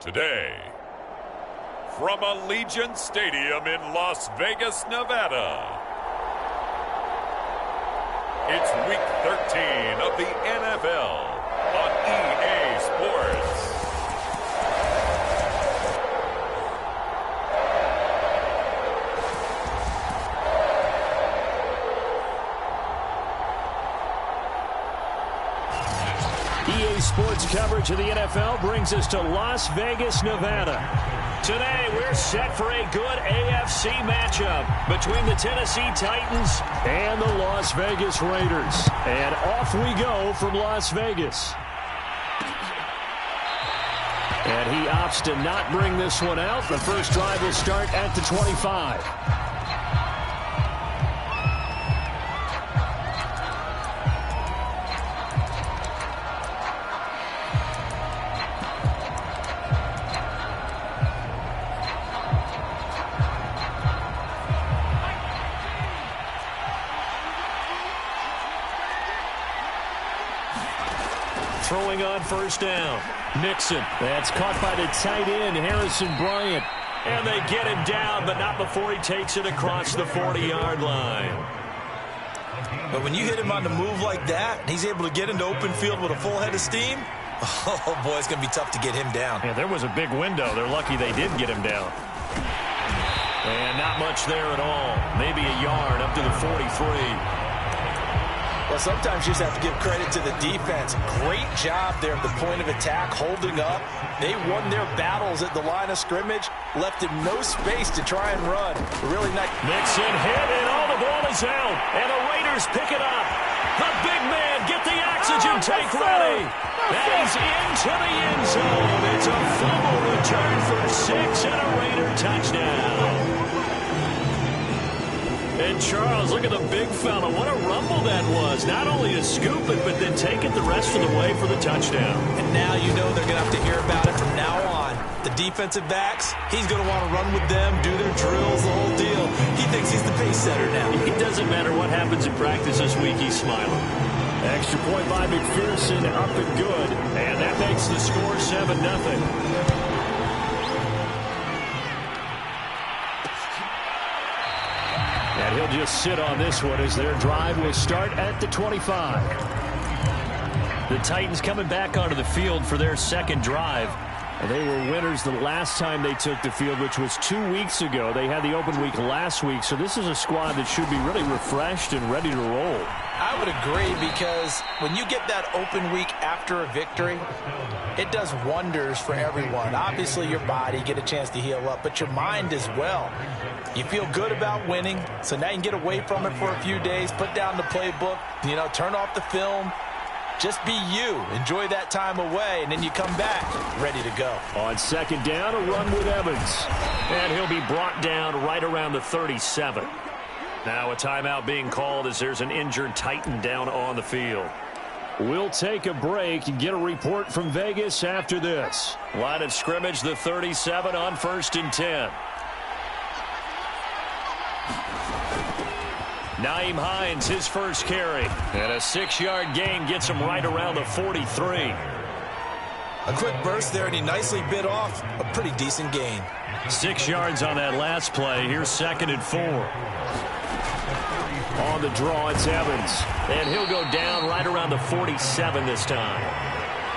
Today, from Allegiant Stadium in Las Vegas, Nevada, it's Week 13 of the NFL on EA Sports. EA Sports coverage of the NFL brings us to Las Vegas, Nevada. Today, we're set for a good AFC matchup between the Tennessee Titans and the Las Vegas Raiders. And off we go from Las Vegas. And he opts to not bring this one out. The first drive will start at the 25. Throwing on first down. Mixon. That's caught by the tight end, Harrison Bryant. And they get him down, but not before he takes it across the 40-yard line. But when you hit him on the move like that, and he's able to get into open field with a full head of steam, oh, boy, it's going to be tough to get him down. Yeah, there was a big window. They're lucky they did get him down. And not much there at all. Maybe a yard up to the 43. Well, sometimes you just have to give credit to the defense. Great job there at the point of attack, holding up. They won their battles at the line of scrimmage, left him no space to try and run. Really nice. Mixon hit, and all the ball is out. And the Raiders pick it up. The big man, get the oxygen tank ready. And he's into the end zone. It's a fumble return for 6 and a Raider touchdown. And Charles, look at the big fella. What a rumble that was. Not only to scoop it, but then take it the rest of the way for the touchdown. And now you know they're going to have to hear about it from now on. The defensive backs, he's going to want to run with them, do their drills, the whole deal. He thinks he's the pace setter now. It doesn't matter what happens in practice this week, he's smiling. Extra point by McPherson, up and good. And that makes the score 7-0. And he'll just sit on this one as their drive will start at the 25. The Titans coming back onto the field for their second drive. They were winners the last time they took the field, which was 2 weeks ago. They had the open week last week, so this is a squad that should be really refreshed and ready to roll. I would agree, because when you get that open week after a victory, it does wonders for everyone. Obviously, your body, get a chance to heal up, but your mind as well. You feel good about winning, so now you can get away from it for a few days, put down the playbook, turn off the film. Just be you. Enjoy that time away, and then you come back ready to go. On second down, a run with Evans. And he'll be brought down right around the 37. Now a timeout being called as there's an injured Titan down on the field. We'll take a break and get a report from Vegas after this. Line of scrimmage, the 37 on 1st and 10. Nyheim Hines, his first carry. And a 6-yard gain gets him right around the 43. A quick burst there, and he nicely bit off a pretty decent gain. 6 yards on that last play. Here's 2nd and 4. On the draw, it's Evans. And he'll go down right around the 47 this time.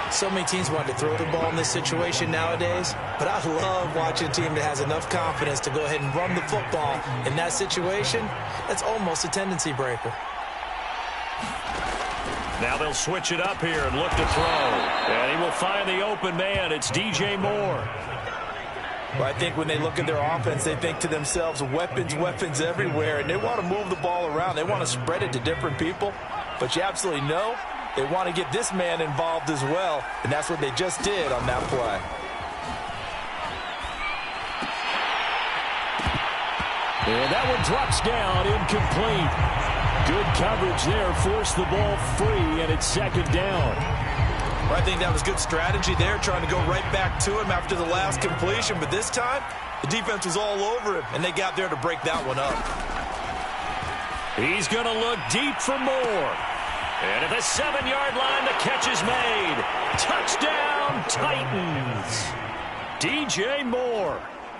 So many teams want to throw the ball in this situation nowadays, but I love watching a team that has enough confidence to go ahead and run the football in that situation. That's almost a tendency breaker. Now they'll switch it up here and look to throw. And he will find the open man. It's DJ Moore. Well, I think when they look at their offense, they think to themselves, weapons, weapons everywhere, and they want to move the ball around. They want to spread it to different people, but you absolutely know they want to get this man involved as well, and that's what they just did on that play. And that one drops down, incomplete. Good coverage there, forced the ball free, and it's 2nd down. Well, I think that was good strategy there, trying to go right back to him after the last completion, but this time, the defense was all over him, and they got there to break that one up. He's going to look deep for Moore. And at the 7-yard line, the catch is made. Touchdown, Titans. DJ Moore,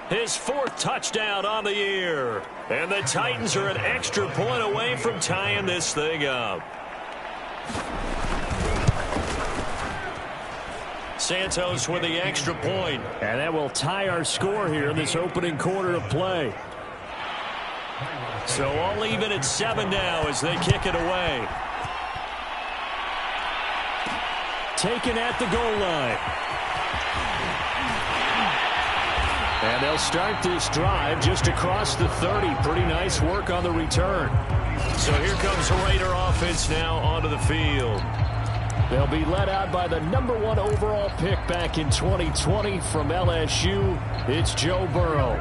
his 4th touchdown on the year. And the Titans are an extra point away from tying this thing up. Santos with the extra point. And that will tie our score here in this opening quarter of play. So all even at 7 now as they kick it away. Taken at the goal line. And they'll start this drive just across the 30. Pretty nice work on the return. So here comes the Raider offense now onto the field. They'll be led out by the #1 overall pick back in 2020 from LSU. It's Joe Burrow.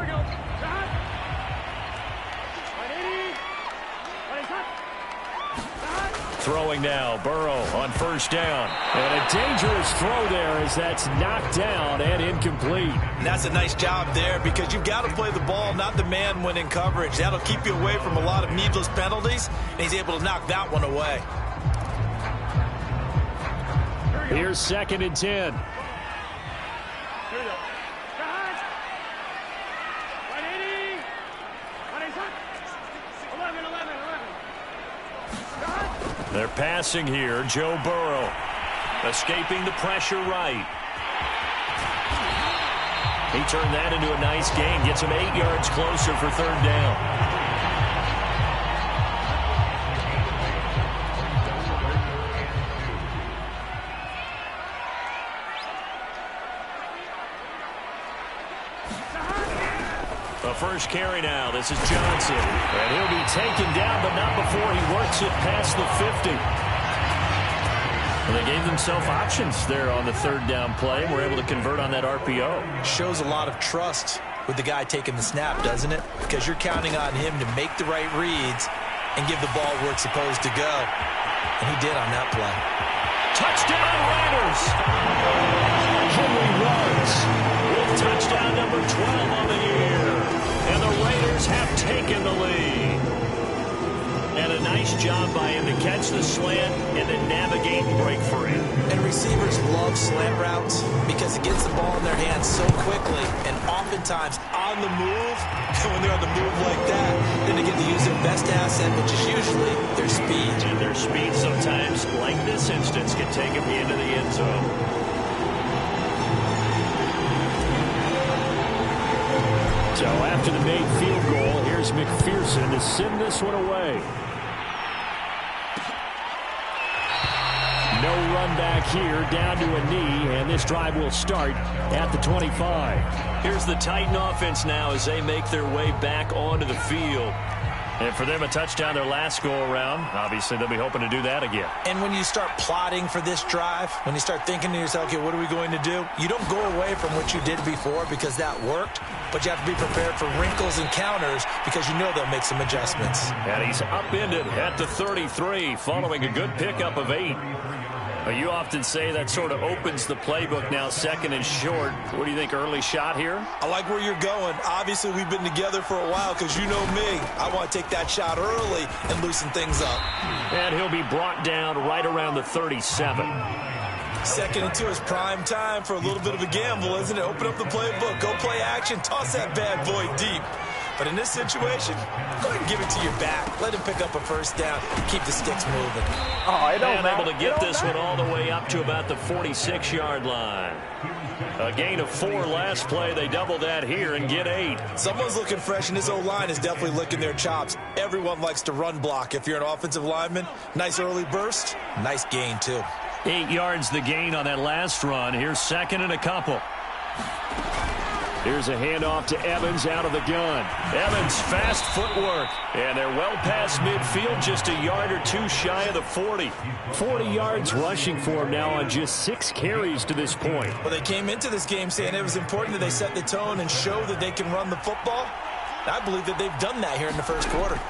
Throwing now, Burrow on 1st down. And a dangerous throw there as that's knocked down and incomplete. And that's a nice job there because you've got to play the ball, not the man when in coverage. That'll keep you away from a lot of needless penalties, and he's able to knock that one away. Here's 2nd and 10. They're passing here. Joe Burrow escaping the pressure right. He turned that into a nice gain. Gets him 8 yards closer for 3rd down. The first carry now. This is Johnson. And he'll be taken down, but not before he works it past the 50. And they gave themselves options there on the 3rd down play and were able to convert on that RPO. Shows a lot of trust with the guy taking the snap, doesn't it? Because you're counting on him to make the right reads and give the ball where it's supposed to go. And he did on that play. Touchdown Raiders! Henry Ruggs with touchdown number 12 on the year. And the Raiders have taken the lead. And a nice job by him to catch the slant and then navigate and break free. And receivers love slant routes because it gets the ball in their hands so quickly and oftentimes on the move. When they're on the move like that, then they get to use their best asset, which is usually their speed. And their speed sometimes, like this instance, can take them into the end zone. So after the made field goal, here's McPherson to send this one away. No run back here, down to a knee, and this drive will start at the 25. Here's the Titan offense now as they make their way back onto the field. And for them, a touchdown their last go-around. Obviously, they'll be hoping to do that again. And when you start plotting for this drive, when you start thinking to yourself, okay, what are we going to do? You don't go away from what you did before because that worked, but you have to be prepared for wrinkles and counters because you know they'll make some adjustments. And he's upended at the 33 following a good pickup of 8. You often say that sort of opens the playbook now, 2nd and short. What do you think, early shot here? I like where you're going. Obviously, we've been together for a while because you know me. I want to take that shot early and loosen things up. And he'll be brought down right around the 37. 2nd and 2 is prime time for a little bit of a gamble, isn't it? Open up the playbook, go play action, toss that bad boy deep. But in this situation, go ahead and give it to your back. Let him pick up a 1st down. Keep the sticks moving. Oh, and able to get this one all the way up to about the 46-yard line. A gain of 4 last play. They double that here and get 8. Someone's looking fresh, and this O-line is definitely licking their chops. Everyone likes to run block. If you're an offensive lineman, nice early burst, nice gain, too. 8 yards the gain on that last run. Here's 2nd and a couple. Here's a handoff to Evans out of the gun. Evans, fast footwork. And they're well past midfield, just a yard or 2 shy of the 40. 40 yards rushing for him now on just 6 carries to this point. Well, they came into this game saying it was important that they set the tone and show that they can run the football. I believe that they've done that here in the 1st quarter.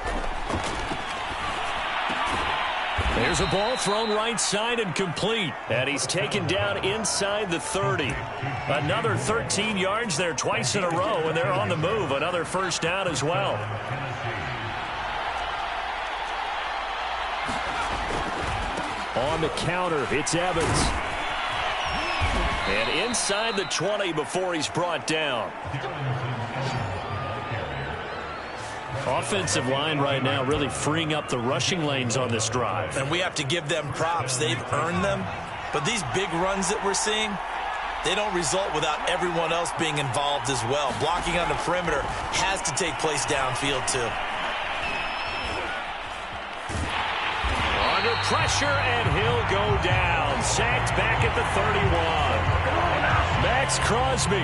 There's a ball thrown right side and complete. And he's taken down inside the 30. Another 13 yards there twice in a row, and they're on the move. Another 1st down as well. On the counter, it's Evans. And inside the 20 before he's brought down. Offensive line right now really freeing up the rushing lanes on this drive. And we have to give them props. They've earned them. But these big runs that we're seeing, they don't result without everyone else being involved as well. Blocking on the perimeter has to take place downfield too. Under pressure, and he'll go down. Sacked back at the 31. Max Crosby.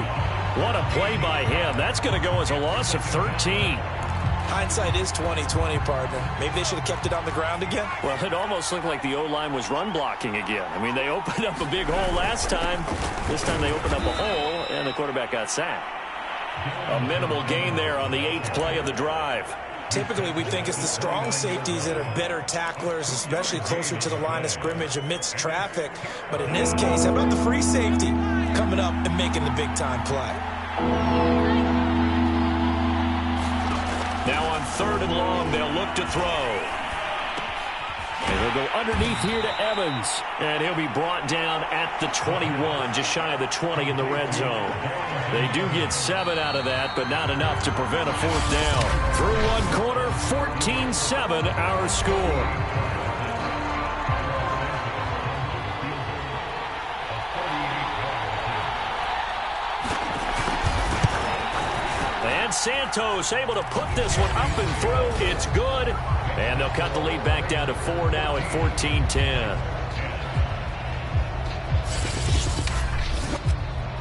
What a play by him. That's going to go as a loss of 13. Hindsight is 20/20, partner. Maybe they should have kept it on the ground again. Well, it almost looked like the O-line was run blocking again. I mean, they opened up a big hole last time. This time they opened up a hole, and the quarterback got sacked. A minimal gain there on the 8th play of the drive. Typically, we think it's the strong safeties that are better tacklers, especially closer to the line of scrimmage amidst traffic. But in this case, how about the free safety coming up and making the big-time play? Now on 3rd and long, they'll look to throw. And he'll go underneath here to Evans. And he'll be brought down at the 21, just shy of the 20 in the red zone. They do get 7 out of that, but not enough to prevent a 4th down. Through one quarter, 14-7 our score. Santos able to put this one up and through. It's good. And they'll cut the lead back down to 4 now at 14-10.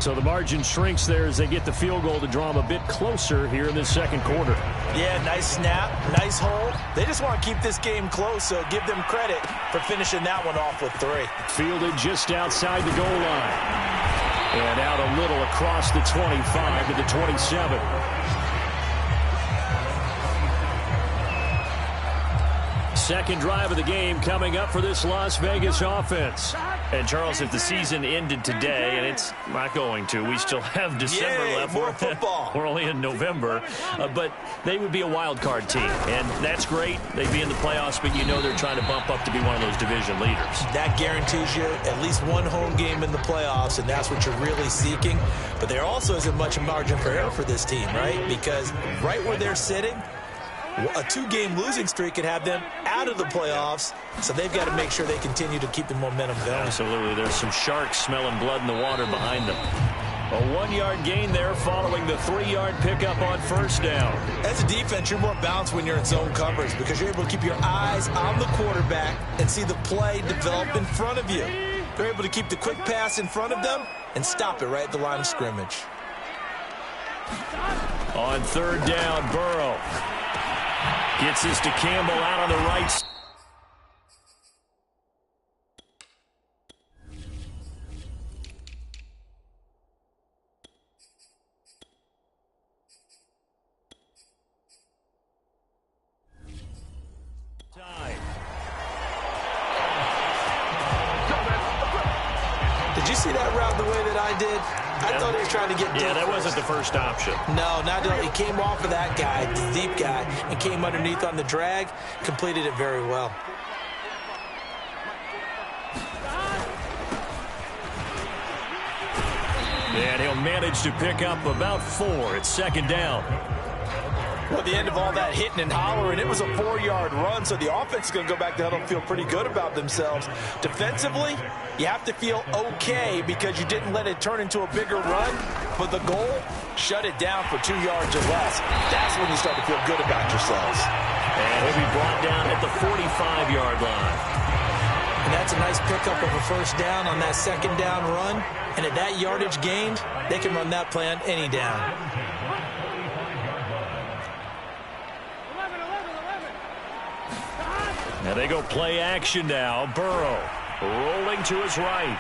So the margin shrinks there as they get the field goal to draw them a bit closer here in this second quarter. Yeah, nice snap, nice hold. They just want to keep this game close, so give them credit for finishing that one off with 3. Fielded just outside the goal line. And out a little across the 25 to the 27. Second drive of the game coming up for this Las Vegas offense. And, Charles, if the season ended today, and it's not going to, we still have December left. More football. We're only in November. But they would be a wild card team. And that's great. They'd be in the playoffs, but you know they're trying to bump up to be one of those division leaders. That guarantees you at least one home game in the playoffs, and that's what you're really seeking. But there also isn't much margin for error for this team, right? Because right where they're sitting, a 2-game losing streak could have them out of the playoffs, so they've got to make sure they continue to keep the momentum going. Absolutely. There's some sharks smelling blood in the water behind them. A 1-yard gain there following the 3-yard pickup on 1st down. As a defense, you're more balanced when you're in zone coverage because you're able to keep your eyes on the quarterback and see the play develop in front of you. They're able to keep the quick pass in front of them and stop it right at the line of scrimmage. On 3rd down, Burrow gets this to Campbell out on the right side. Did you see that route the way that I did? I thought he was trying to get deep. Yeah, that wasn't the first option. No, not at all. He came off of that guy, the deep guy, and came underneath on the drag, completed it very well. And he'll manage to pick up about 4. It's 2nd down. Well, at the end of all that hitting and hollering, it was a 4-yard run, so the offense is going to go back to huddle and feel pretty good about themselves. Defensively, you have to feel okay because you didn't let it turn into a bigger run, but the goal, shut it down for 2 yards or less. That's when you start to feel good about yourselves. And he'll be brought down at the 45-yard line. And that's a nice pickup of a 1st down on that 2nd down run. And at that yardage gained, they can run that play on any down. Now they go play action now. Burrow rolling to his right.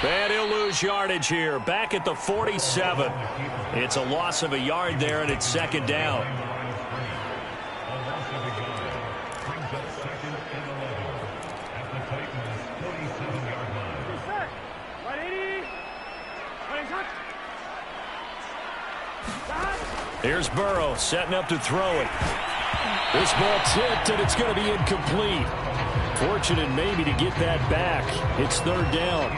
And he'll lose yardage here. Back at the 47. It's a loss of a yard there, and it's 2nd down. Here's Burrow setting up to throw it. This ball tipped, and it's going to be incomplete. Fortunate maybe to get that back. It's 3rd down.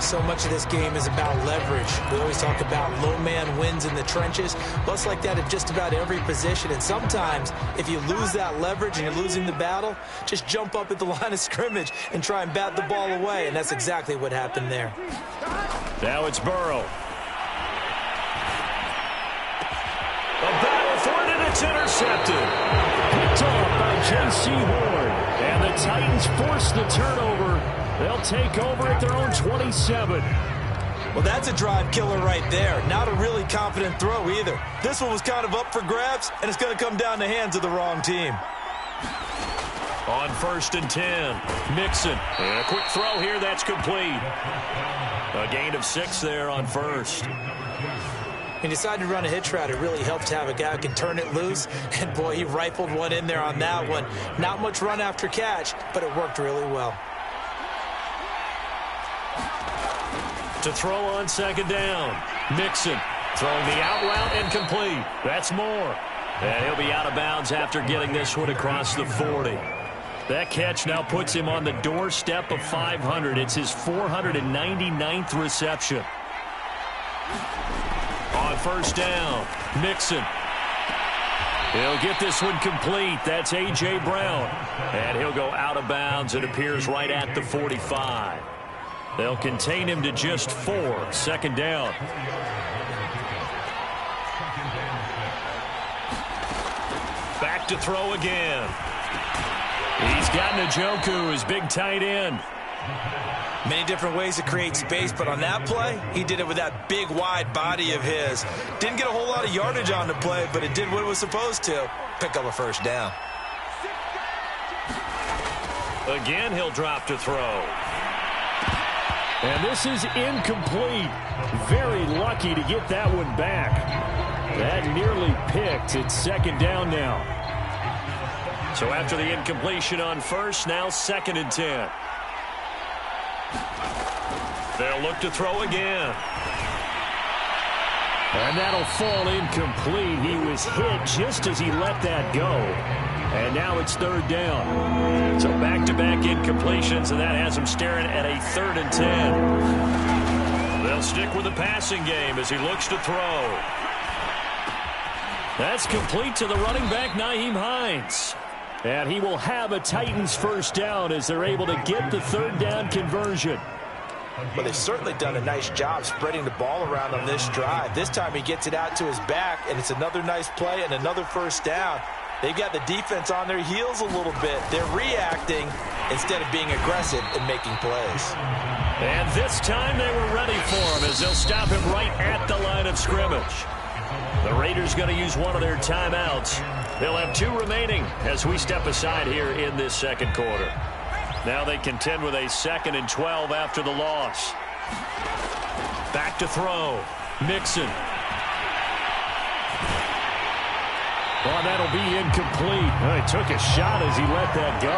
So much of this game is about leverage. We always talk about low man wins in the trenches. Well, it's like that at just about every position. And sometimes, if you lose that leverage and you're losing the battle, just jump up at the line of scrimmage and try and bat the ball away. And that's exactly what happened there. Now it's Burrow. A battle for it, and it's intercepted. Picked off by J.C. Horn. And the Titans force the turnover. They'll take over at their own 27. Well, that's a drive killer right there. Not a really confident throw either. This one was kind of up for grabs, and it's going to come down the hands of the wrong team. On 1st and 10, Mixon. And a quick throw here, that's complete. A gain of 6 there on 1st. He decided to run a hitch route. It really helps to have a guy who can turn it loose. And, boy, he rifled one in there on that one. Not much run after catch, but it worked really well. To throw on 2nd down. Mixon throwing the out route and complete. That's Moore. And he'll be out of bounds after getting this one across the 40. That catch now puts him on the doorstep of 500. It's his 499th reception. On 1st down, Mixon. He'll get this one complete. That's A.J. Brown. And he'll go out of bounds. It appears right at the 45. They'll contain him to just 4. 2nd down. Back to throw again. He's got Njoku, his big tight end. Many different ways to create space, but on that play, he did it with that big, wide body of his. Didn't get a whole lot of yardage on the play, but it did what it was supposed to. Pick up a 1st down. Again, he'll drop to throw. And this is incomplete. Very lucky to get that one back. That nearly picked. It's 2nd down now. So after the incompletion on 1st, now 2nd and 10. They'll look to throw again. And that'll fall incomplete. He was hit just as he let that go. And now it's 3rd down. So back-to-back incompletions, and that has him staring at a 3rd and 10. They'll stick with the passing game as he looks to throw. That's complete to the running back, Nyheim Hines. And he will have a Titans 1st down as they're able to get the 3rd down conversion. Well, they've certainly done a nice job spreading the ball around on this drive. This time he gets it out to his back, and it's another nice play and another 1st down. They've got the defense on their heels a little bit. They're reacting instead of being aggressive and making plays. And this time they were ready for him as they'll stop him right at the line of scrimmage. The Raiders going to use one of their timeouts. They'll have 2 remaining as we step aside here in this 2nd quarter. Now they contend with a 2nd and 12 after the loss. Back to throw. Mixon. Well, that'll be incomplete. Well, he took a shot as he let that go.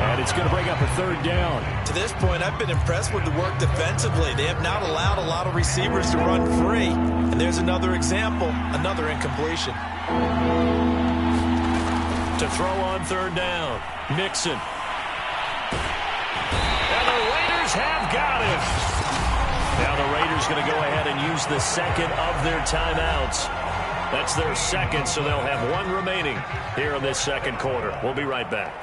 And it's going to bring up a 3rd down. To this point, I've been impressed with the work defensively. They have not allowed a lot of receivers to run free. And there's another example, another incompletion. To throw on 3rd down, Mixon. And the Raiders have got him. Now the Raiders going to go ahead and use the 2nd of their timeouts. That's their 2nd, so they'll have 1 remaining here in this 2nd quarter. We'll be right back.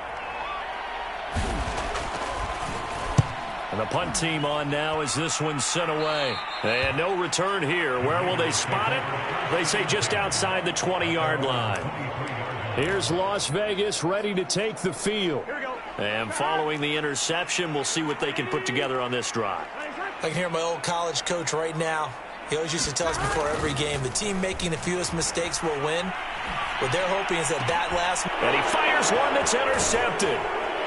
And the punt team on now as this one's sent away. And no return here. Where will they spot it? They say just outside the 20-yard line. Here's Las Vegas ready to take the field. And following the interception, we'll see what they can put together on this drive. I can hear my old college coach right now. He always used to tell us before every game, the team making the fewest mistakes will win. What they're hoping is that last... And he fires one that's intercepted.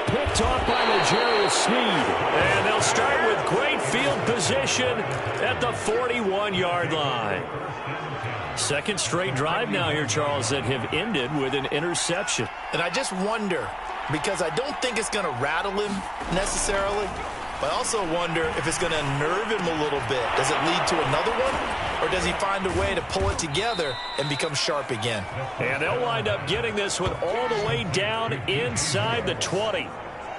Picked off by L'Jarius Sneed. And they'll start with great field position at the 41-yard line. 2nd straight drive now here, Charles, that have ended with an interception. And I just wonder, because I don't think it's going to rattle him necessarily, but I also wonder if it's going to unnerve him a little bit. Does it lead to another one? Or does he find a way to pull it together and become sharp again? And they'll wind up getting this one all the way down inside the 20.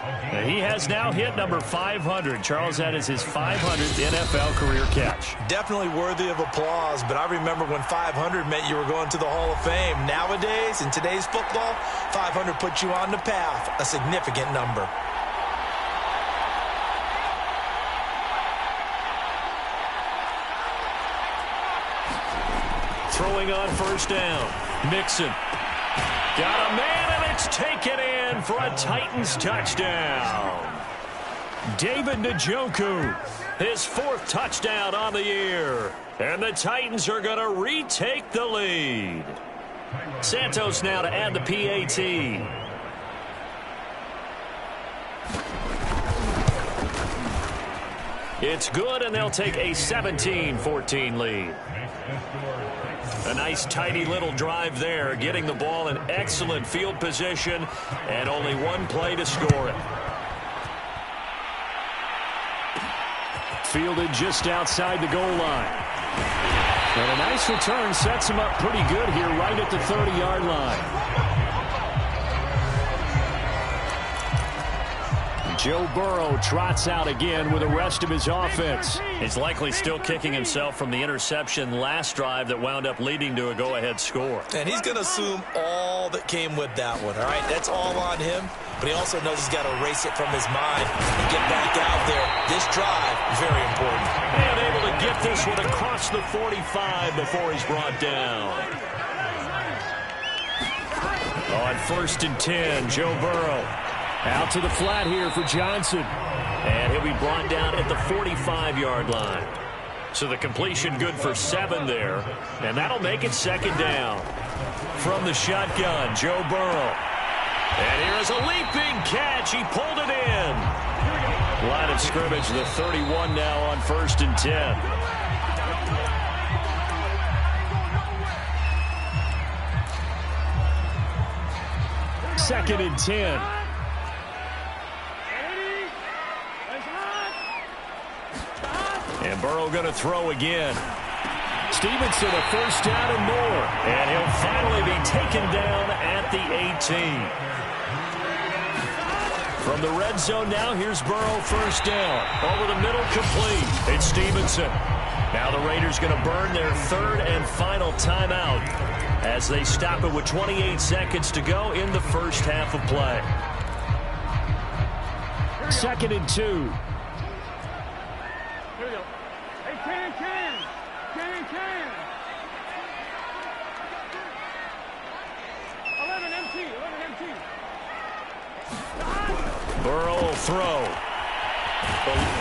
And he has now hit number 500. Charles, that is his 500th NFL career catch. Definitely worthy of applause, but I remember when 500 meant you were going to the Hall of Fame. Nowadays, in today's football, 500 puts you on the path, a significant number. Throwing on first down. Mixon. Got a man, and it's taken in for a Titans touchdown. David Njoku, his 4th touchdown on the year. And the Titans are going to retake the lead. Santos now to add the PAT. It's good, and they'll take a 17-14 lead. A nice, tidy little drive there, getting the ball in excellent field position, and only one play to score it. Fielded just outside the goal line. And a nice return sets him up pretty good here right at the 30-yard line. Joe Burrow trots out again with the rest of his offense. He's likely still kicking himself from the interception last drive that wound up leading to a go-ahead score. And he's going to assume all that came with that one, all right? That's all on him, but he also knows he's got to erase it from his mind and get back out there. This drive, very important. And able to get this one across the 45 before he's brought down. On 1st and 10, Joe Burrow. Out to the flat here for Johnson. And he'll be brought down at the 45-yard line. So the completion good for 7 there. And that'll make it 2nd down. From the shotgun, Joe Burrow. And here is a leaping catch. He pulled it in. Line of scrimmage, the 31 now on 1st and 10. Second and 10. And Burrow going to throw again. Stevenson a 1st down and more. And he'll finally be taken down at the 18. From the red zone now, here's Burrow 1st down. Over the middle, complete. It's Stevenson. Now the Raiders going to burn their 3rd and final timeout as they stop it with 28 seconds to go in the first half of play. 2nd and 2. Burrow will throw.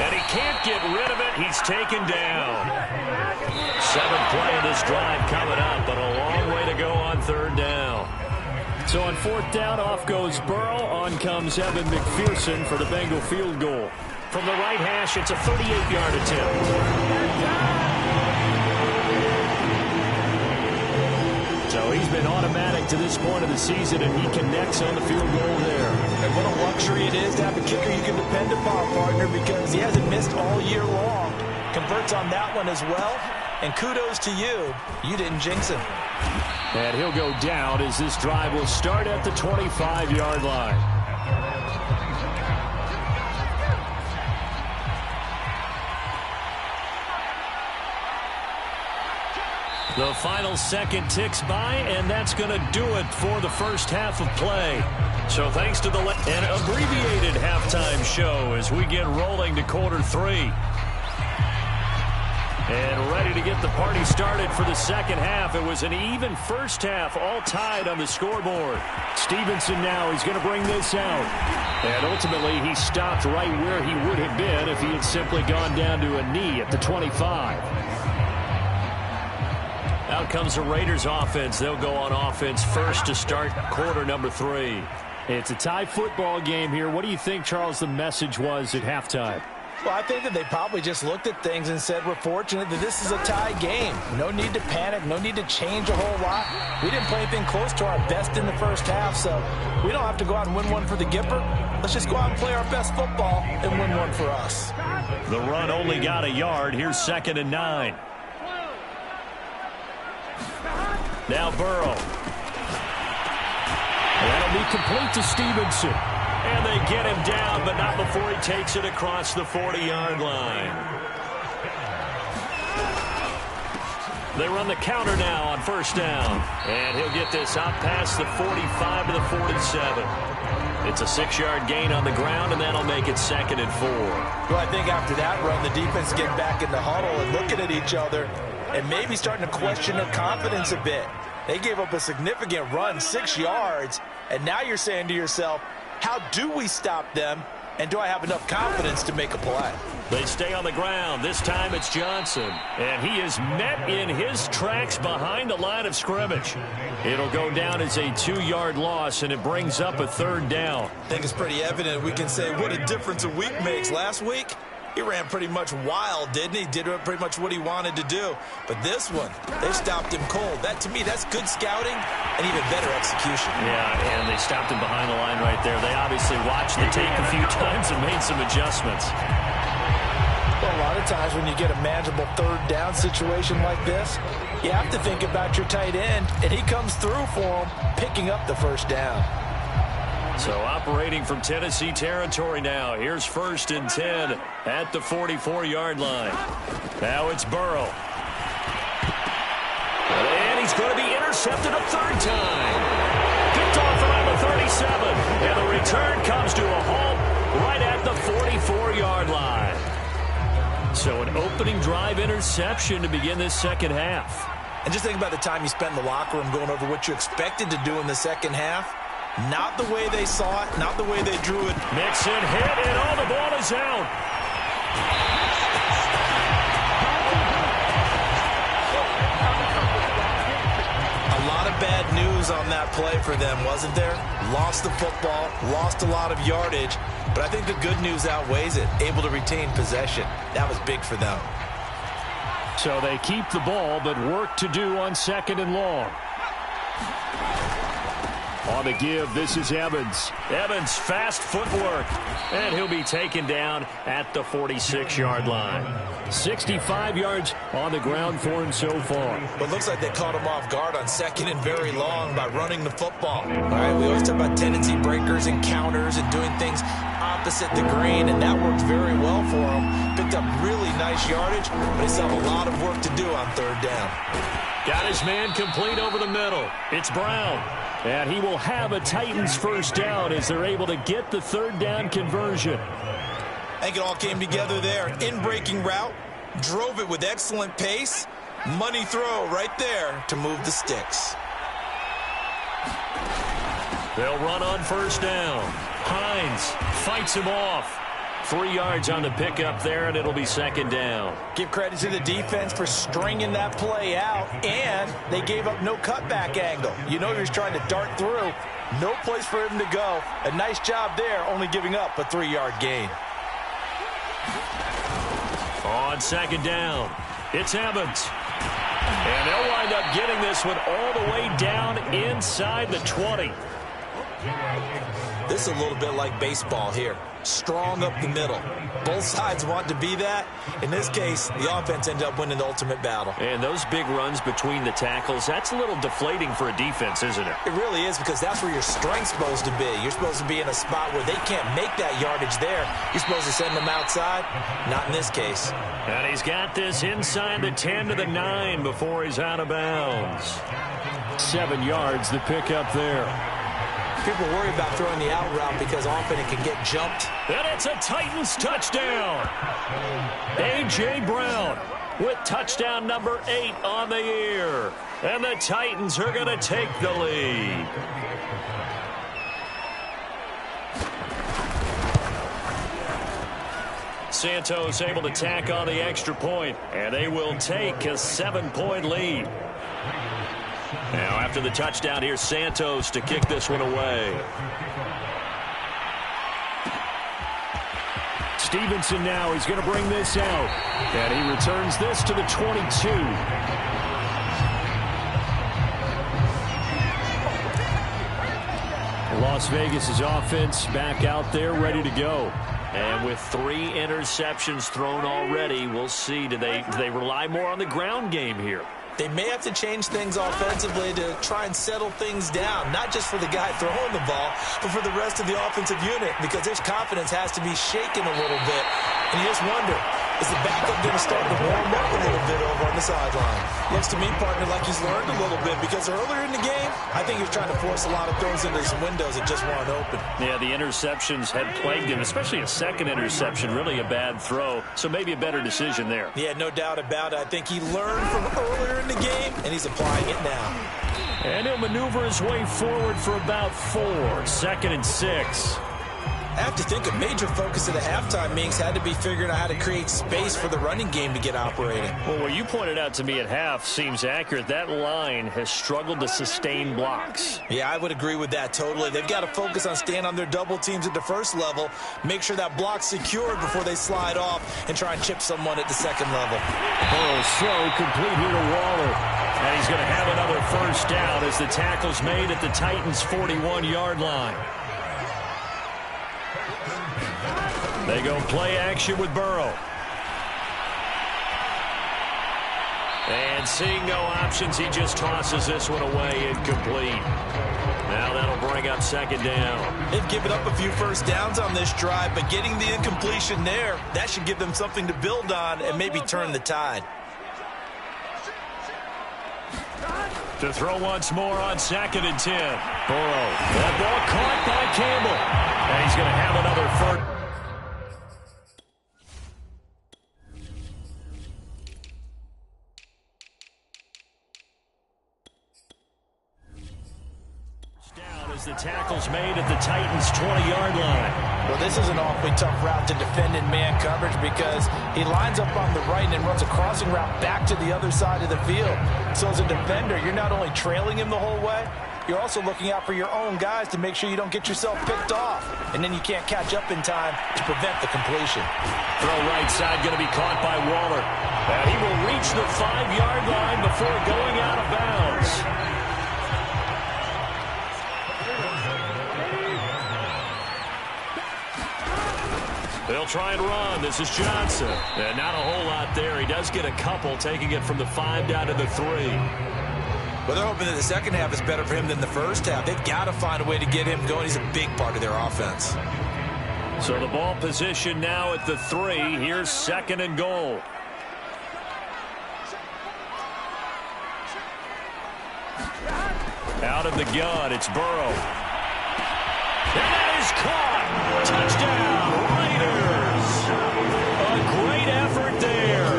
And he can't get rid of it. He's taken down. 7th play of this drive coming up, but a long way to go on 3rd down. So on 4th down, off goes Burrow. On comes Evan McPherson for the Bengal field goal. From the right hash, it's a 38-yard attempt. So he's been automatic to this point of the season, and he connects on the field goal there. And what a luxury it is to have a kicker you can depend upon, partner, because he hasn't missed all year long. Converts on that one as well. And kudos to you. You didn't jinx him. And he'll go down as this drive will start at the 25-yard line. The final second ticks by, and that's going to do it for the first half of play. So thanks to an abbreviated halftime show as we get rolling to quarter 3. And ready to get the party started for the second half. It was an even first half, all tied on the scoreboard. Stevenson now, he's going to bring this out. And ultimately, he stopped right where he would have been if he had simply gone down to a knee at the 25. Out comes the Raiders offense. They'll go on offense first to start quarter number 3. It's a tie football game here. What do you think, Charles, the message was at halftime? Well, I think that they probably just looked at things and said, we're fortunate that this is a tie game. No need to panic. No need to change a whole lot. We didn't play anything close to our best in the first half, so we don't have to go out and win one for the Gipper. Let's just go out and play our best football and win one for us. The run only got a yard. Here's 2nd and 9. Now Burrow. That'll be complete to Stevenson. And they get him down, but not before he takes it across the 40-yard line. They run the counter now on first down. And he'll get this out past the 45 to the 47. It's a 6-yard gain on the ground, and that'll make it 2nd and 4. Well, I think after that run, the defense getting back in the huddle and looking at each other and maybe starting to question their confidence a bit. They gave up a significant run, 6 yards, and now you're saying to yourself, how do we stop them, and do I have enough confidence to make a play? They stay on the ground. This time it's Johnson. And he is met in his tracks behind the line of scrimmage. It'll go down as a 2-yard loss, and it brings up a 3rd down. I think it's pretty evident. We can say what a difference a week makes. Last week, he ran pretty much wild, didn't he? Did pretty much what he wanted to do. But this one, they stopped him cold. That, to me, that's good scouting and even better execution. Yeah, and they stopped him behind the line right there. They obviously watched the tape a few times and made some adjustments. Well, a lot of times when you get a manageable 3rd down situation like this, you have to think about your tight end, and he comes through for him, picking up the 1st down. So operating from Tennessee territory now. Here's 1st and 10 at the 44-yard line. Now it's Burrow. And he's going to be intercepted a 3rd time. Picked off around the 37. And the return comes to a halt right at the 44-yard line. So an opening drive interception to begin this 2nd half. And just think about the time you spent in the locker room going over what you expected to do in the 2nd half. Not the way they saw it, not the way they drew it. Mixon hit, and all the ball is out. A lot of bad news on that play for them, wasn't there? Lost the football, lost a lot of yardage, but I think the good news outweighs it. Able to retain possession. That was big for them. So they keep the ball, but work to do on 2nd and long. On the give, this is Evans. Evans, fast footwork. And he'll be taken down at the 46-yard line. 65 yards on the ground for him so far. But it looks like they caught him off guard on 2nd and very long by running the football. All right, we always talk about tendency breakers and counters and doing things opposite the green, and that worked very well for him. Picked up really nice yardage, but he still have a lot of work to do on 3rd down. Got his man complete over the middle. It's Brown. And he will have a Titans 1st down as they're able to get the 3rd down conversion. I think it all came together there. In-breaking route, drove it with excellent pace. Money throw right there to move the sticks. They'll run on 1st down. Hines fights him off. 3 yards on the pickup there, and it'll be 2nd down. Give credit to the defense for stringing that play out, and they gave up no cutback angle. You know he was trying to dart through. No place for him to go. A nice job there, only giving up a 3-yard gain. On 2nd down, it's Evans. And they'll wind up getting this one all the way down inside the 20. This is a little bit like baseball here. Strong up the middle. Both sides want to be that. In this case, the offense ended up winning the ultimate battle. And those big runs between the tackles, that's a little deflating for a defense, isn't it? It really is, because that's where your strength's supposed to be. You're supposed to be in a spot where they can't make that yardage there. You're supposed to send them outside. Not in this case. And he's got this inside the 10 to the 9 before he's out of bounds. 7 yards, the pickup there. People worry about throwing the out route because often it can get jumped. And it's a Titans touchdown. A.J. Brown with touchdown number 8 on the year. And the Titans are going to take the lead. Santos able to tack on the extra point, and they will take a 7-point lead. Now, after the touchdown, here's Santos to kick this one away. Stevenson now, he's going to bring this out. And he returns this to the 22. Las Vegas' offense back out there, ready to go. And with 3 interceptions thrown already, we'll see. Do they rely more on the ground game here? They may have to change things offensively to try and settle things down, not just for the guy throwing the ball, but for the rest of the offensive unit, because his confidence has to be shaken a little bit. And you just wonder, is the backup going to start to warm up a little bit over on the sideline? Looks to me, partner, like he's learned a little bit, because earlier in the game, I think he was trying to force a lot of throws into some windows that just weren't open. Yeah, the interceptions had plagued him, especially a second interception, really a bad throw. So maybe a better decision there. Yeah, no doubt about it. I think he learned from earlier in the game, and he's applying it now. And he'll maneuver his way forward for about 4. 2nd and 6. I have to think a major focus of the halftime meetings had to be figuring out how to create space for the running game to get operating. Well, what you pointed out to me at half seems accurate. That line has struggled to sustain blocks. Yeah, I would agree with that totally. They've got to focus on staying on their double teams at the first level, make sure that block's secured before they slide off and try and chip someone at the second level. Burrow's throw complete here to Waller. And he's going to have another first down as the tackle's made at the Titans' 41-yard line. They go play action with Burrow. And seeing no options, he just tosses this one away incomplete. Now that'll bring up 2nd down. They've given up a few first downs on this drive, but getting the incompletion there, that should give them something to build on and maybe turn the tide. To throw once more on 2nd and 10. Burrow. That ball caught by Campbell. And he's going to have another first. As the tackle's made at the Titans' 20-yard line. Well, this is an awfully tough route to defend in man coverage because he lines up on the right and then runs a crossing route back to the other side of the field. So as a defender, you're not only trailing him the whole way, you're also looking out for your own guys to make sure you don't get yourself picked off. And then you can't catch up in time to prevent the completion. Throw right side going to be caught by Waller. And he will reach the 5-yard line before going out of bounds. They'll try and run. This is Johnson. And not a whole lot there. He does get a couple, taking it from the 5 down to the 3. Well, they're hoping that the second half is better for him than the first half. They've got to find a way to get him going. He's a big part of their offense. So the ball position now at the 3. Here's 2nd and goal. Out of the gun, it's Burrow. And that is caught. Touchdown, Raiders. A great effort there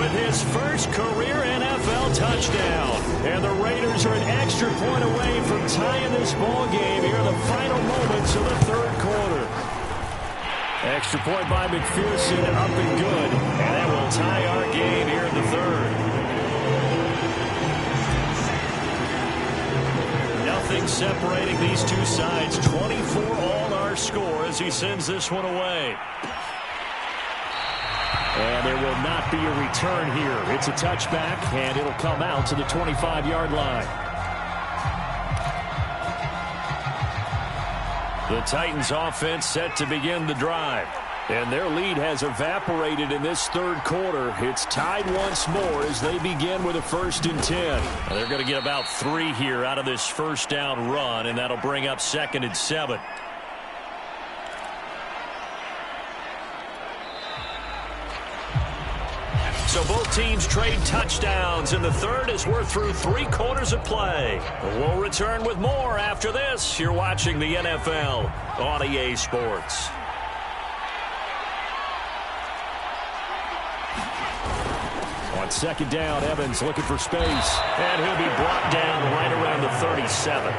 with his first career NFL touchdown. And the Raiders are an extra point away from tying this ball game here in the final moments of the 3rd quarter. Extra point by McPherson, up and good. And that will tie our game here in the 3rd. Nothing separating these two sides. 24 all our score as he sends this one away. And there will not be a return here. It's a touchback, and it'll come out to the 25-yard line. The Titans offense set to begin the drive. And their lead has evaporated in this 3rd quarter. It's tied once more as they begin with a 1st and 10. Now they're going to get about 3 here out of this first down run, and that'll bring up 2nd and 7. So both teams trade touchdowns in the 3rd as we're through 3 quarters of play. We'll return with more after this. You're watching the NFL on EA Sports. On 2nd down, Evans looking for space. And he'll be brought down right around the 37.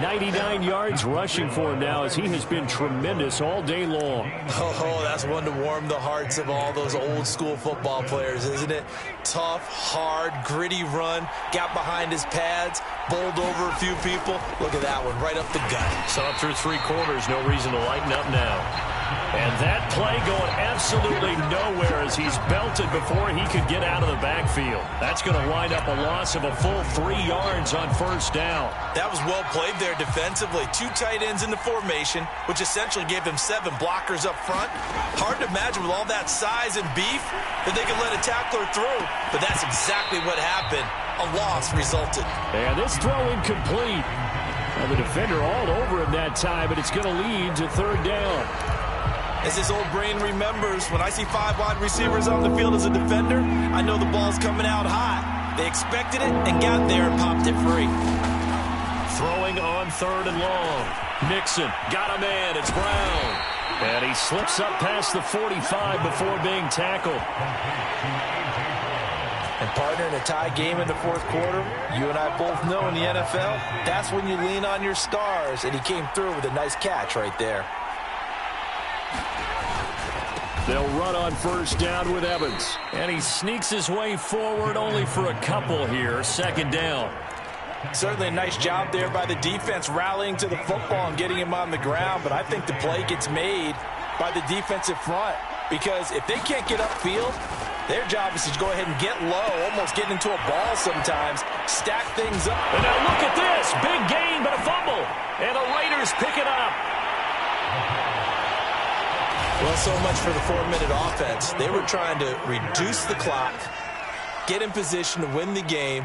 99 yards rushing for him now as he has been tremendous all day long. Oh, that's one to warm the hearts of all those old school football players, isn't it? Tough, hard, gritty run. Got behind his pads, bowled over a few people. Look at that one, right up the gut. So up through 3 quarters, no reason to lighten up now. And that play going absolutely nowhere as he's belted before he could get out of the backfield. That's going to wind up a loss of a full 3 yards on 1st down. That was well played there defensively. 2 tight ends in the formation, which essentially gave them 7 blockers up front. Hard to imagine with all that size and beef that they could let a tackler through. But that's exactly what happened a loss resulted. And this throw incomplete. And the defender all over him that time, but it's going to lead to third down. As his old brain remembers, when I see 5 wide receivers on the field as a defender, I know the ball's coming out hot. They expected it and got there and popped it free. Throwing on third and long. Mixon got a man. It's Brown. And he slips up past the 45 before being tackled. And partner, in a tie game in the fourth quarter, you and I both know in the NFL, that's when you lean on your stars. And he came through with a nice catch right there. They'll run on first down with Evans. And he sneaks his way forward only for a couple here. Second down. Certainly a nice job there by the defense rallying to the football and getting him on the ground. But I think the play gets made by the defensive front. Because if they can't get upfield, their job is to go ahead and get low, almost get into a ball sometimes, stack things up. And now look at this. Big gain, but a fumble. And the Raiders pick it up. Well, so much for the 4-minute offense. They were trying to reduce the clock, get in position to win the game,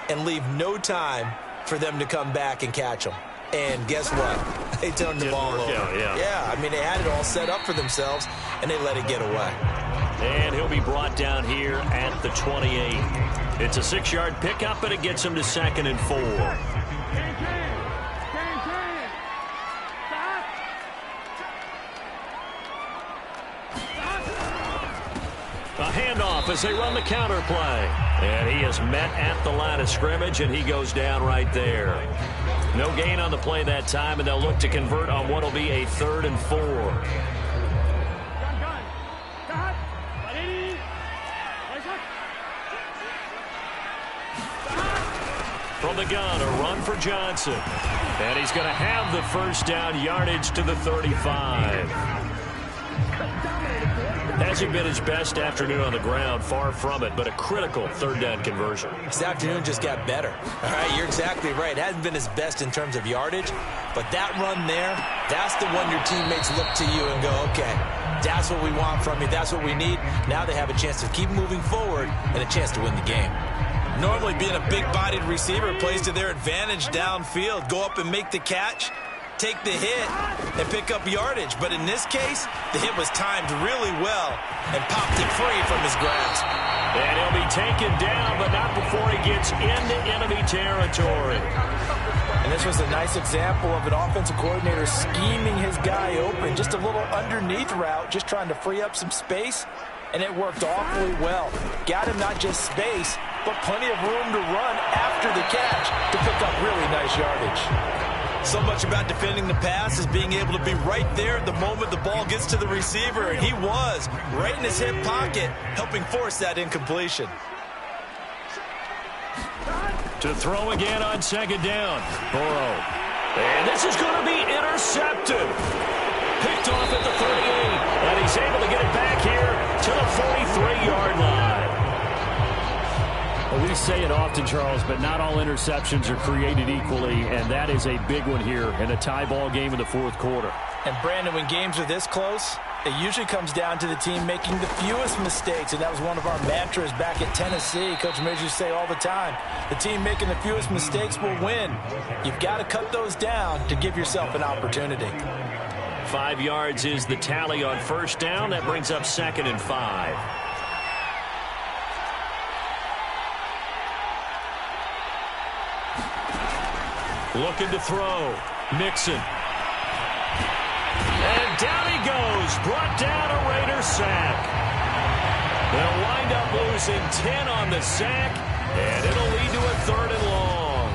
and leave no time for them to come back and catch them. And guess what? They turned the ball over. Yeah, I mean, they had it all set up for themselves, and they let it get away. And he'll be brought down here at the 28. It's a 6-yard pickup, and it gets him to 2nd and 4. A handoff as they run the counter play. And he is met at the line of scrimmage, and he goes down right there. No gain on the play that time, and they'll look to convert on what will be a 3rd and 4. From the gun, a run for Johnson. And he's going to have the first down, yardage to the 35. Hasn't been his best afternoon on the ground, far from it, but a critical 3rd down conversion. This afternoon just got better. All right, you're exactly right. It hasn't been his best in terms of yardage, but that run there, that's the one your teammates look to you and go, okay, that's what we want from you. That's what we need. Now they have a chance to keep moving forward and a chance to win the game. Normally being a big-bodied receiver plays to their advantage downfield. Go up and make the catch, take the hit, and pick up yardage. But in this case, the hit was timed really well and popped it free from his grasp. And he'll be taken down, but not before he gets into enemy territory. And this was a nice example of an offensive coordinator scheming his guy open. Just a little underneath route, just trying to free up some space, and it worked awfully well. Got him not just space, but plenty of room to run after the catch to pick up really nice yardage. So much about defending the pass is being able to be right there at the moment the ball gets to the receiver, and he was right in his hip pocket, helping force that incompletion. To throw again on 2nd down. Burrow. And this is going to be intercepted. Picked off at the 38. And he's able to get it back here to the 43-yard line. Well, we say it often, Charles, but not all interceptions are created equally, and that is a big one here in a tie ball game in the fourth quarter. And, Brandon, when games are this close, it usually comes down to the team making the fewest mistakes, and that was one of our mantras back at Tennessee. Coach Midge used to say all the time, the team making the fewest mistakes will win. You've got to cut those down to give yourself an opportunity. 5 yards is the tally on first down. That brings up 2nd and 5. Looking to throw. Mixon. And down he goes. Brought down a Raider sack. They'll wind up losing 10 on the sack, and it'll lead to a 3rd and long.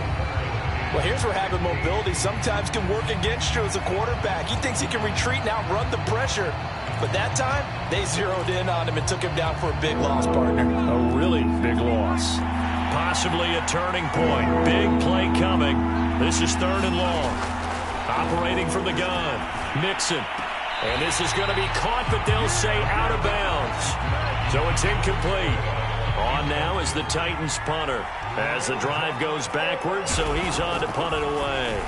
Well, here's where having mobility sometimes can work against you as a quarterback. He thinks he can retreat and outrun the pressure. But that time, they zeroed in on him and took him down for a big loss, partner. A really big loss. Possibly a turning point. Big play coming. This is 3rd and long. Operating from the gun. Mixon. And this is going to be caught, but they'll say out of bounds. So it's incomplete. On now is the Titans punter. As the drive goes backwards, so he's on to punt it away.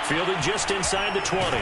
Fielded just inside the 20.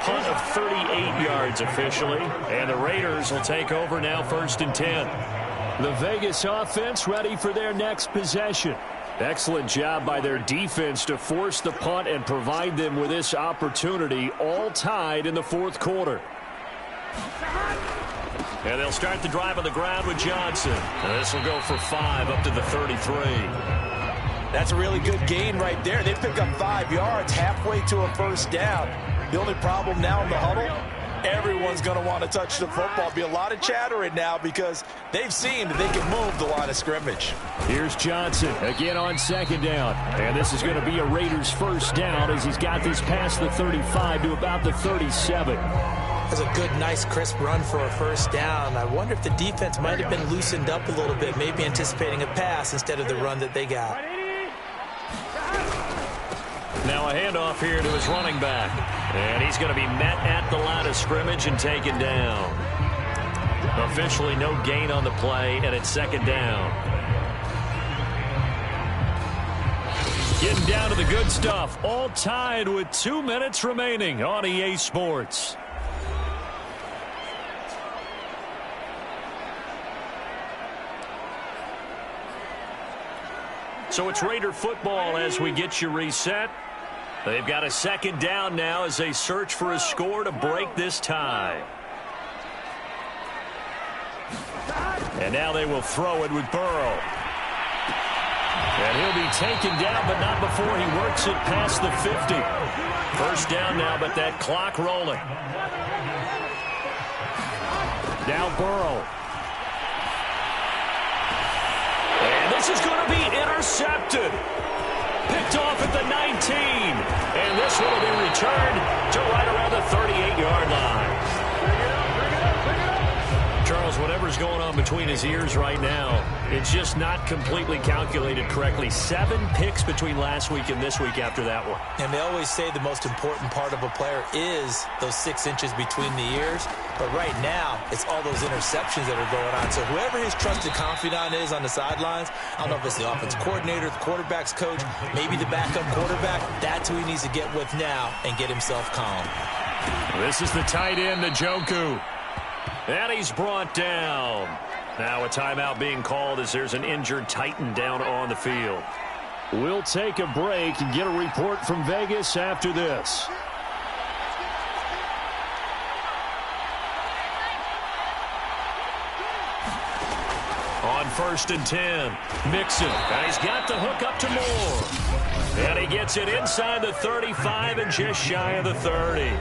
punt of 38 yards officially. And the Raiders will take over now 1st and 10. The Vegas offense ready for their next possession. Excellent job by their defense to force the punt and provide them with this opportunity, all tied in the 4th quarter. And they'll start the drive on the ground with Johnson. And this will go for 5 up to the 33. That's a really good gain right there. They pick up 5 yards halfway to a 1st down. The only problem now in the huddle, everyone's going to want to touch the football. Be a lot of chattering now because they've seen that they can move the line of scrimmage. Here's Johnson again on 2nd down. And this is going to be a Raiders 1st down as he's got this past the 35 to about the 37. That's a good, nice, crisp run for a 1st down. I wonder if the defense might have been loosened up a little bit, maybe anticipating a pass instead of the run that they got. Now a handoff here to his running back. And he's going to be met at the line of scrimmage and taken down. Officially no gain on the play, and it's 2nd down. Getting down to the good stuff. All tied with 2 minutes remaining on EA Sports. So it's Raider football as we get you reset. They've got a 2nd down now as they search for a score to break this tie. And now they will throw it with Burrow. And he'll be taken down, but not before he works it past the 50. 1st down now, but that clock rolling. Now Burrow. And this is going to be intercepted. Picked off at the 19. And this one will be returned to right around the 38-yard line. Charles, whatever's going on between his ears right now, it's just not completely calculated correctly. 7 picks between last week and this week after that one. And they always say the most important part of a player is those 6 inches between the ears. But right now, it's all those interceptions that are going on. So whoever his trusted confidant is on the sidelines, I don't know if it's the offensive coordinator, the quarterback's coach, maybe the backup quarterback, that's who he needs to get with now and get himself calm. This is the tight end, Njoku. And he's brought down. Now a timeout being called as there's an injured Titan down on the field. We'll take a break and get a report from Vegas after this. On 1st and 10, Mixon. And he's got the hook up to Moore. And he gets it inside the 35 and just shy of the 30.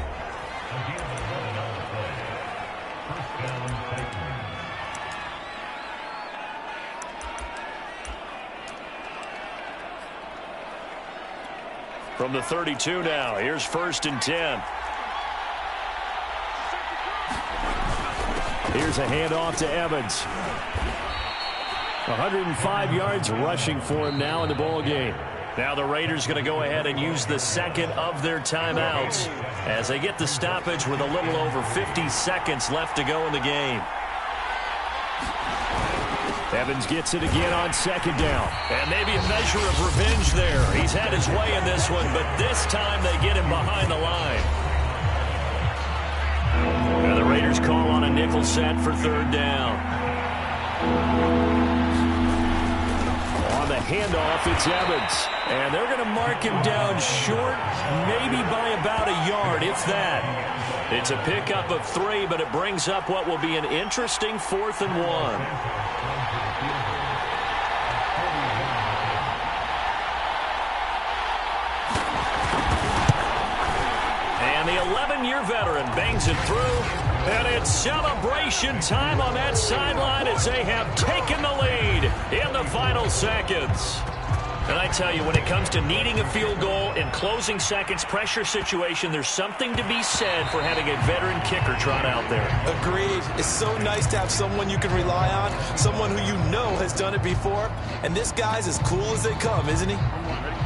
From the 32 now, here's 1st and 10. Here's a handoff to Evans. 105 yards rushing for him now in the ball game. Now the Raiders going to go ahead and use the 2nd of their timeouts as they get the stoppage with a little over 50 seconds left to go in the game. Evans gets it again on 2nd down. And maybe a measure of revenge there. He's had his way in this one, but this time they get him behind the line. And the Raiders call on a nickel set for 3rd down. On the handoff, it's Evans. And they're going to mark him down short, maybe by about a yard, if that. It's a pickup of 3, but it brings up what will be an interesting 4th and 1. And the 11-year veteran bangs it through. And it's celebration time on that sideline as they have taken the lead in the final seconds. And I tell you, when it comes to needing a field goal in closing seconds, pressure situation, there's something to be said for having a veteran kicker trot out there. Agreed. It's so nice to have someone you can rely on, someone who you know has done it before. And this guy's as cool as they come, isn't he?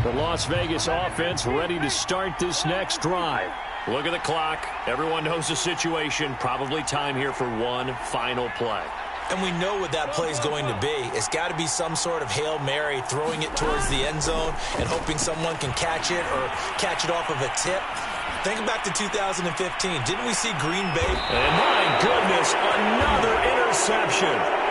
The Las Vegas offense ready to start this next drive. Look at the clock. Everyone knows the situation. Probably time here for one final play. And we know what that play is going to be. It's got to be some sort of Hail Mary, throwing it towards the end zone and hoping someone can catch it or catch it off of a tip. Think back to 2015. Didn't we see Green Bay? And my goodness, another interception.